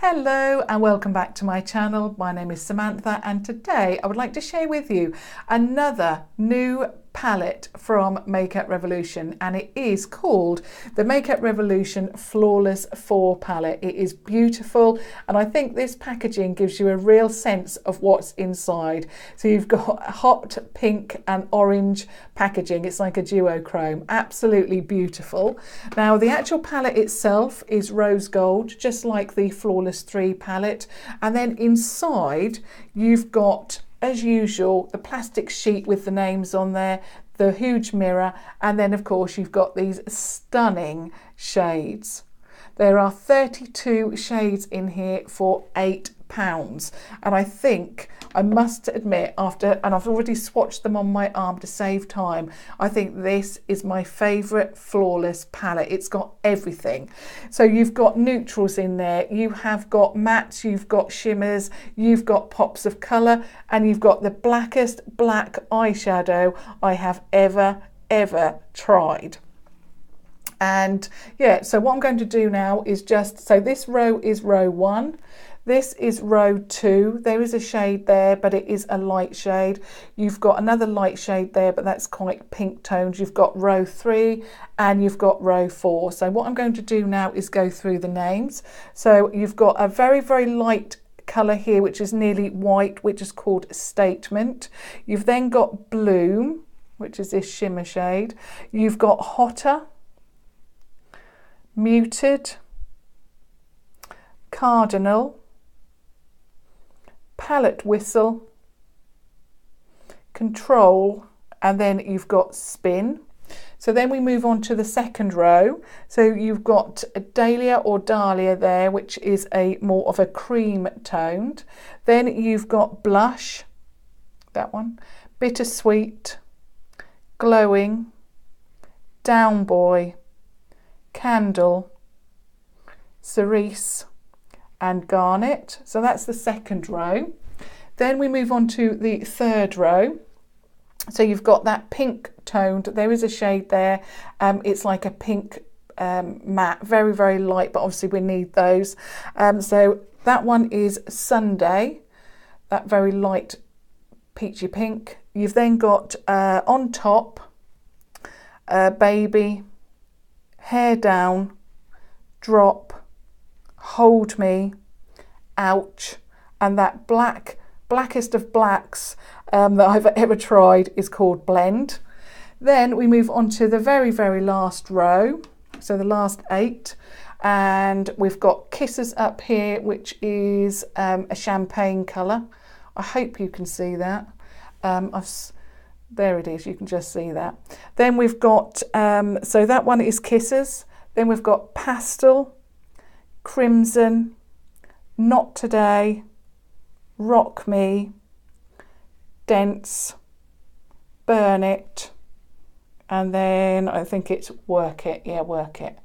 Hello and welcome back to my channel. My name is Samantha and today I would like to share with you another new palette from Makeup Revolution, and it is called the Makeup Revolution Flawless 4 palette. It is beautiful and I think this packaging gives you a real sense of what's inside. So you've got hot pink and orange packaging. It's like a duochrome, absolutely beautiful. Now the actual palette itself is rose gold, just like the Flawless 3 palette, and then inside you've got, as usual, the plastic sheet with the names on there, the huge mirror, and then of course you've got these stunning shades. There are 32 shades in here for £8, and I think, I must admit, and I've already swatched them on my arm to save time, I think this is my favourite Flawless palette. It's got everything. So you've got neutrals in there, you have got mattes, you've got shimmers, you've got pops of colour, and you've got the blackest black eyeshadow I have ever tried. And yeah, so what I'm going to do now is so this row is row 1. This is row 2. There is a shade there, but it is a light shade. You've got another light shade there, but that's quite pink toned. You've got row 3 and you've got row 4. So what I'm going to do now is go through the names. So you've got a very light colour here, which is nearly white, which is called Statement. You've then got Bloom, which is this shimmer shade. You've got Hotter, Muted, Cardinal, Palette Whistle, Control, and then you've got Spin. So then we move on to the second row. So you've got a Dahlia or Dahlia there, which is a more of a cream toned. Then you've got Blush, that one, Bittersweet, Glowing, Down Boy, Candle, Cerise, and Garnet. So that's the second row. Then we move on to the third row. So you've got that pink toned, there is a shade there, it's like a pink matte, very light, but obviously we need those. So that one is Sunday, that very light peachy pink. You've then got on top Baby, Hair Down, Drop, Hold Me, Ouch, and that blackest of blacks that I've ever tried is called Blend. Then we move on to the very last row, so the last 8, and we've got Kisses up here, which is a champagne colour. I hope you can see that. There it is, you can just see that. Then we've got, so that one is Kisses. Then we've got Pastel, Crimson, Not Today, Rock Me, Dense, Burn It, and then I think it's Work It. Yeah, Work It.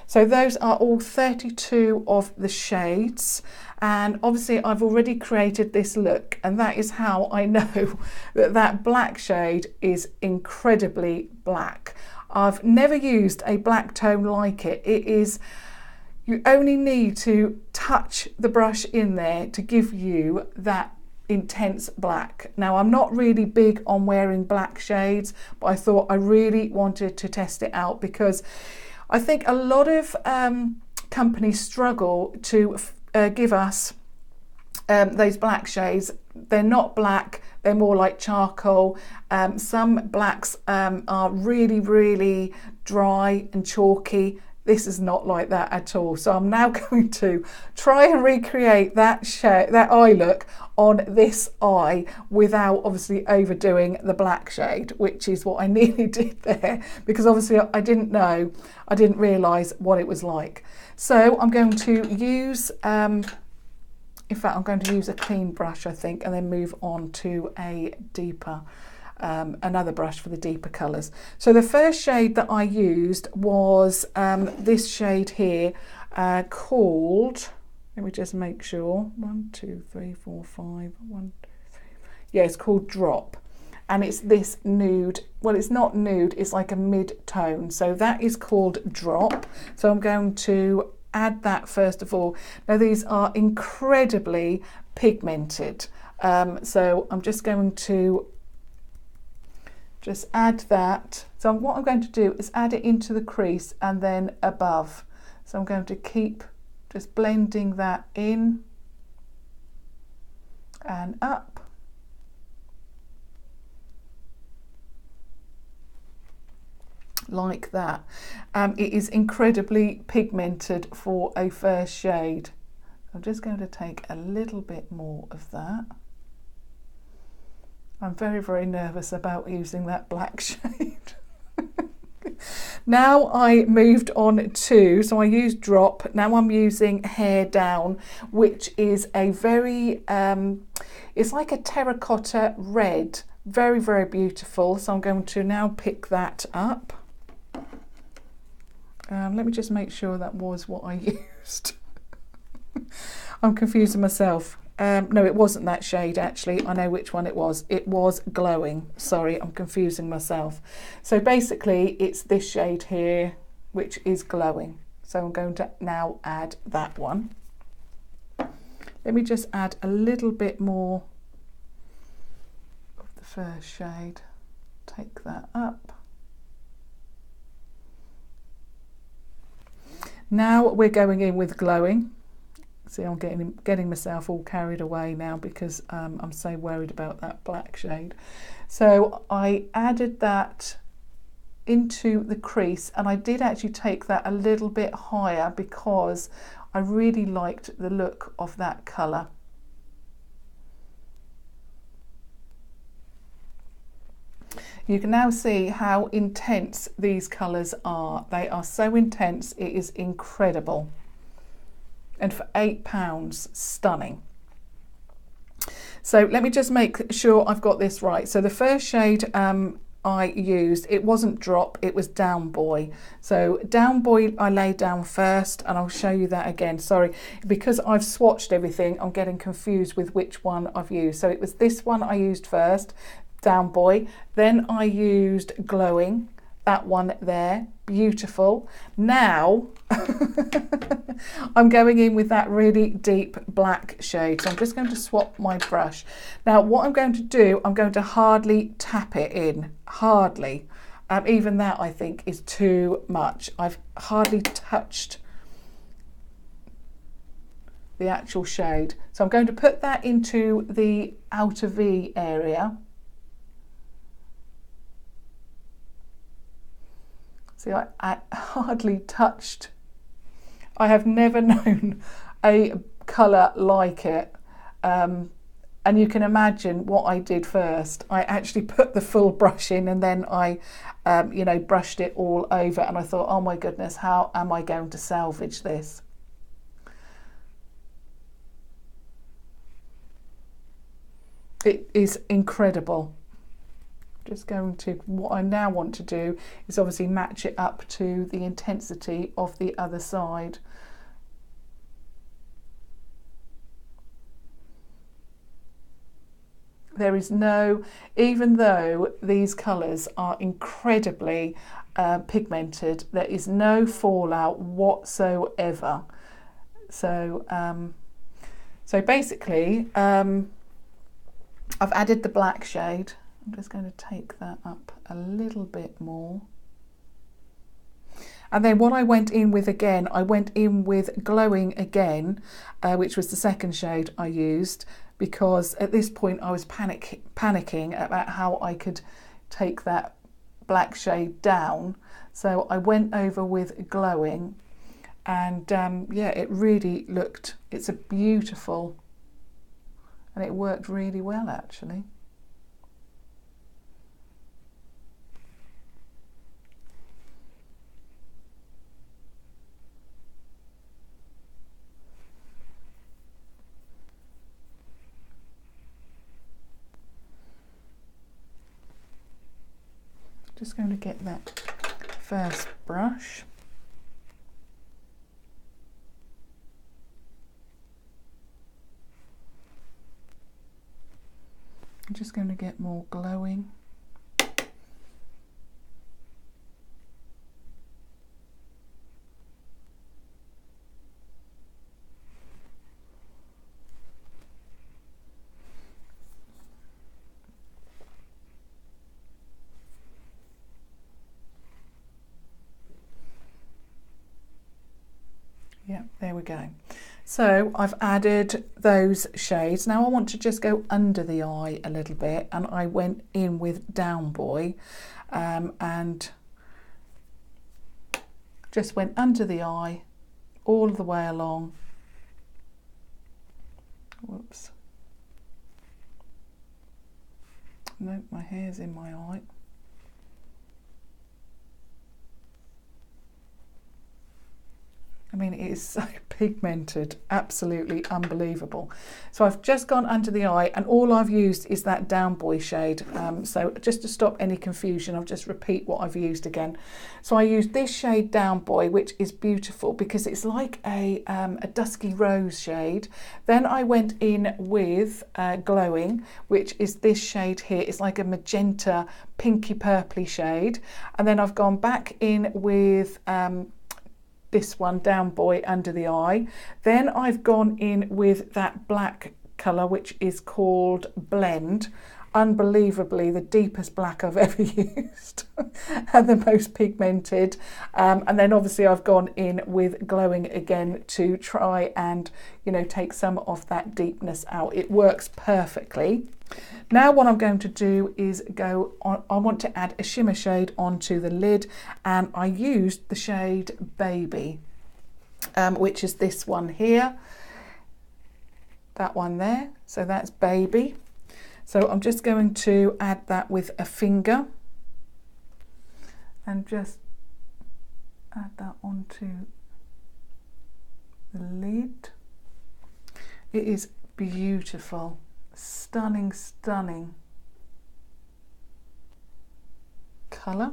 So those are all 32 of the shades, and obviously I've already created this look, and that is how I know that black shade is incredibly black. I've never used a black tone like it. It is, you only need to touch the brush in there to give you that intense black. Now I'm not really big on wearing black shades, but I thought I really wanted to test it out because I think a lot of companies struggle to give us those black shades. They're not black, they're more like charcoal. Some blacks are really dry and chalky. This is not like that at all. So I'm now going to try and recreate that eye look on this eye without obviously overdoing the black shade, which is what I nearly did there, because obviously I didn't realise what it was like. So I'm going to use, in fact, I'm going to use a clean brush, I think, and then move on to a deeper, another brush for the deeper colours. So the first shade that I used was this shade here called, let me just make sure, 1, 2, 3, 4, 5, 1, 2, 3, yeah, it's called Drop, and it's this nude, well it's not nude, it's like a mid-tone, so that is called Drop. So I'm going to add that first of all. Now these are incredibly pigmented, so I'm just going to just add that. So what I'm going to do is add it into the crease and then above. So I'm going to keep just blending that in and up. Like that. It is incredibly pigmented for a first shade. I'm just going to take a little bit more of that. I'm very, very nervous about using that black shade. Now I moved on to, so I used Drop, now I'm using Hair Down, which is a very, it's like a terracotta red, very, very beautiful. So I'm going to now pick that up. Let me just make sure that was what I used. I'm confusing myself. No, it wasn't that shade actually. I know which one it was. It was Glowing. Sorry, I'm confusing myself. So basically it's this shade here, which is Glowing. So I'm going to now add that one. Let me just add a little bit more of the first shade. Take that up. Now we're going in with Glowing. See, I'm getting myself all carried away now because I'm so worried about that black shade. So I added that into the crease, and I did actually take that a little bit higher because I really liked the look of that colour. You can now see how intense these colours are. They are so intense, it is incredible. And for £8, stunning. So let me just make sure I've got this right. So the first shade I used, it wasn't Drop, it was Down Boy. So Down Boy I laid down first, and I'll show you that again. Sorry, because I've swatched everything, I'm getting confused with which one I've used. So it was this one I used first, Down Boy. Then I used Glowing, that one there, beautiful. Now I'm going in with that really deep black shade. So I'm just going to swap my brush. Now what I'm going to do, I'm going to hardly tap it in, hardly. Even that I think is too much. I've hardly touched the actual shade. So I'm going to put that into the outer V area. See, I hardly touched. I have never known a colour like it. And you can imagine what I did first. I actually put the full brush in, and then I, you know, brushed it all over, and I thought, oh my goodness, how am I going to salvage this? It is incredible. Just going to, what I now want to do is obviously match it up to the intensity of the other side. There is no, even though these colours are incredibly pigmented, there is no fallout whatsoever. So, so basically, I've added the black shade. I'm just going to take that up a little bit more. And then what I went in with again, I went in with Glowing again, which was the second shade I used, because at this point I was panicking about how I could take that black shade down. So I went over with Glowing, and yeah, it really looked, it's a beautiful, and it worked really well actually. Just going to get that first brush. I'm just going to get more Glowing. go. So I've added those shades. Now I want to just go under the eye a little bit, and I went in with Down Boy and just went under the eye all the way along. Whoops. No, my hair's in my eye. I mean, it is so pigmented, absolutely unbelievable. So I've just gone under the eye, and all I've used is that Down Boy shade. So just to stop any confusion, I'll just repeat what I've used again. So I used this shade Down Boy, which is beautiful because it's like a dusky rose shade. Then I went in with Glowing, which is this shade here. It's like a magenta, pinky purpley shade. And then I've gone back in with this one, Down Boy, under the eye. Then I've gone in with that black colour, which is called Blend. Unbelievably the deepest black I've ever used and the most pigmented. And then obviously I've gone in with Glowing again to try and, you know, take some of that deepness out. It works perfectly. Now what I'm going to do is go on, I want to add a shimmer shade onto the lid, and I used the shade Baby, which is this one here, that one there. So that's Baby. So I'm just going to add that with a finger and just add that onto the lid. It is beautiful. Stunning, stunning colour.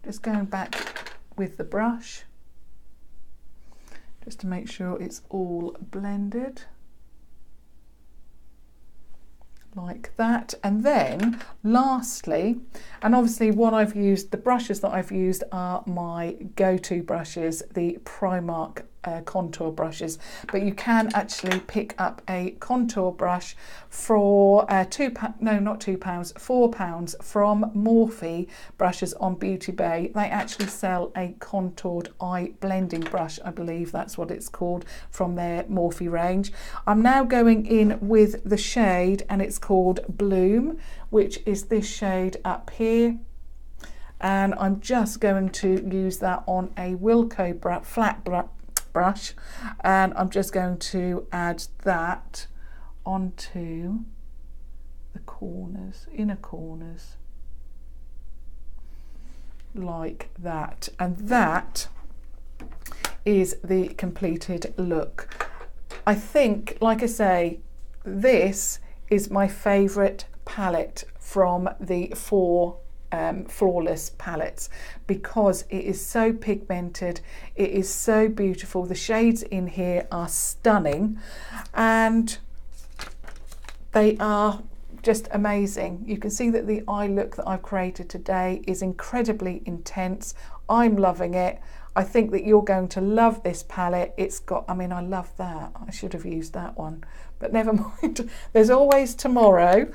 Just going back with the brush just to make sure it's all blended like that. And then lastly, and obviously what I've used, the brushes that I've used are my go-to brushes, the Primark contour brushes, but you can actually pick up a contour brush for £4 from Morphe brushes on Beauty Bay. They actually sell a contoured eye blending brush, I believe that's what it's called, from their Morphe range. I'm now going in with the shade, and it's called Bloom, which is this shade up here, and I'm just going to use that on a Wilko flat brush, and I'm just going to add that onto the corners, inner corners, like that. And that is the completed look. I think, like I say, this is my favourite palette from the four Flawless palettes, because it is so pigmented, it is so beautiful. The shades in here are stunning and they are just amazing. You can see that the eye look that I've created today is incredibly intense. I'm loving it. I think that you're going to love this palette. It's got, I mean, I love that. I should have used that one, but never mind. There's always tomorrow.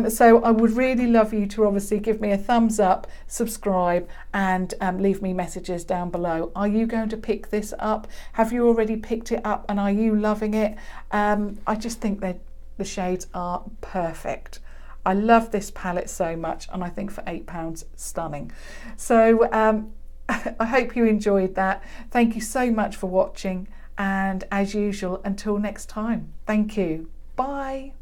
So I would really love you to obviously give me a thumbs up, subscribe, and leave me messages down below. Are you going to pick this up? Have you already picked it up, and are you loving it? I just think that the shades are perfect. I love this palette so much, and I think for £8, stunning. So I hope you enjoyed that. Thank you so much for watching, and as usual, until next time, thank you. Bye.